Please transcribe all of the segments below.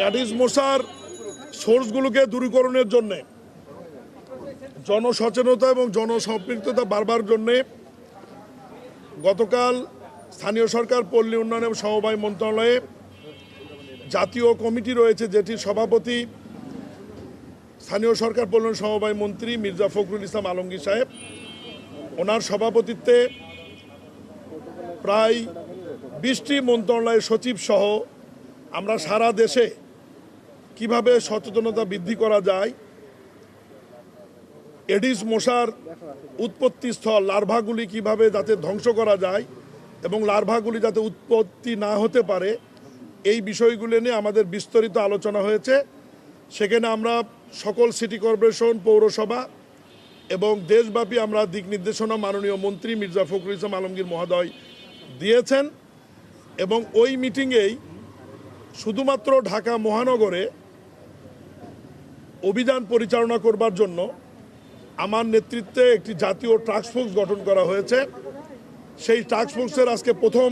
অ্যাডিস মশার সোর্সগুলোকে দূরীকরণের জন্য জনসচেতনতা এবং জনসম্পৃক্ততা বাড়বার জন্য গতকাল স্থানীয় সরকার পল্লী উন্নয়ন এবং সমবায় মন্ত্রণালয়ে জাতীয় কমিটি রয়েছে, যেটির সভাপতি স্থানীয় সরকার পল্লী উন্নয়ন সমবায় মন্ত্রী মির্জা ফখরুল ইসলাম আলমগীর সাহেব। ওনার সভাপতিত্বে প্রায় 20টি মন্ত্রণালয়ের সচিব সহ আমরা সারা দেশে কিভাবে সচেতনতা বৃদ্ধি করা যায়, এডিস মশার উৎপত্তি স্থল লার্ভাগুলি কিভাবে যাতে ধ্বংস করা যায় এবং লার্ভাগুলি যাতে উৎপত্তি না হতে পারে, এই বিষয়গুলো নিয়ে আমাদের বিস্তারিত আলোচনা হয়েছে। সেখানে আমরা সকল সিটি কর্পোরেশন, পৌরসভা এবং দেশব্যাপী আমরা দিক নির্দেশনা মাননীয় মন্ত্রী মির্জা ফখরুল ইসলাম আলমগীর মহোদয় দিয়েছেন এবং ওই মিটিংয়েই শুধুমাত্র ঢাকা মহানগরে অভিযান পরিচালনা করবার জন্য আমার নেতৃত্বে একটি জাতীয় টাস্কফোর্স গঠন করা হয়েছে। সেই টাস্কফোর্সের আজকে প্রথম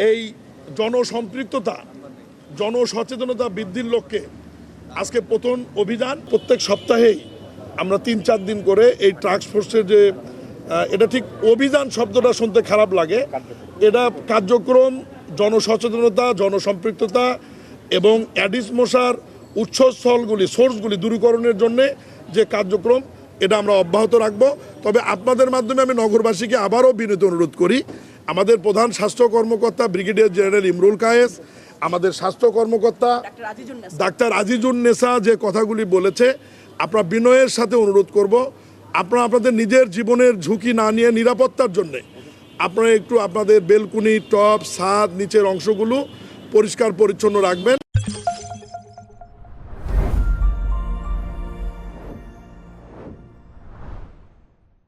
এই জনসম্পৃক্ততা, জনসচেতনতা বৃদ্ধির লক্ষ্যে আজকে প্রথম অভিযান। প্রত্যেক সপ্তাহেই আমরা 3-4 দিন করে এই টাস্কফোর্সের যে এটা ঠিক অভিযান শব্দটা শুনতে খারাপ লাগে, এটা কার্যক্রম জনসচেতনতা, জনসম্পৃক্ততা এবং অ্যাডিস মশার উৎসস্থলগুলি, সোর্সগুলি দূরীকরণের জন্য যে কার্যক্রম, এটা আমরা অব্যাহত রাখব। তবে আপনাদের মাধ্যমে আমি নগরবাসীকে আবারও বিনীত অনুরোধ করি, আমাদের প্রধান স্বাস্থ্য কর্মকর্তা ব্রিগেডিয়ার জেনারেল ইমরুল কায়েস, আমাদের স্বাস্থ্য কর্মকর্তা ডাক্তার আজিজুন নেসা যে কথাগুলি বলেছে, আপনারা বিনয়ের সাথে অনুরোধ করব, আপনারা আপনাদের নিজের জীবনের ঝুঁকি না নিয়ে নিরাপত্তার জন্যে আপনারা একটু আপনাদের বেলকুনি, টপ, ছাদ, নিচের অংশগুলো পরিষ্কার পরিচ্ছন্ন রাখবেন।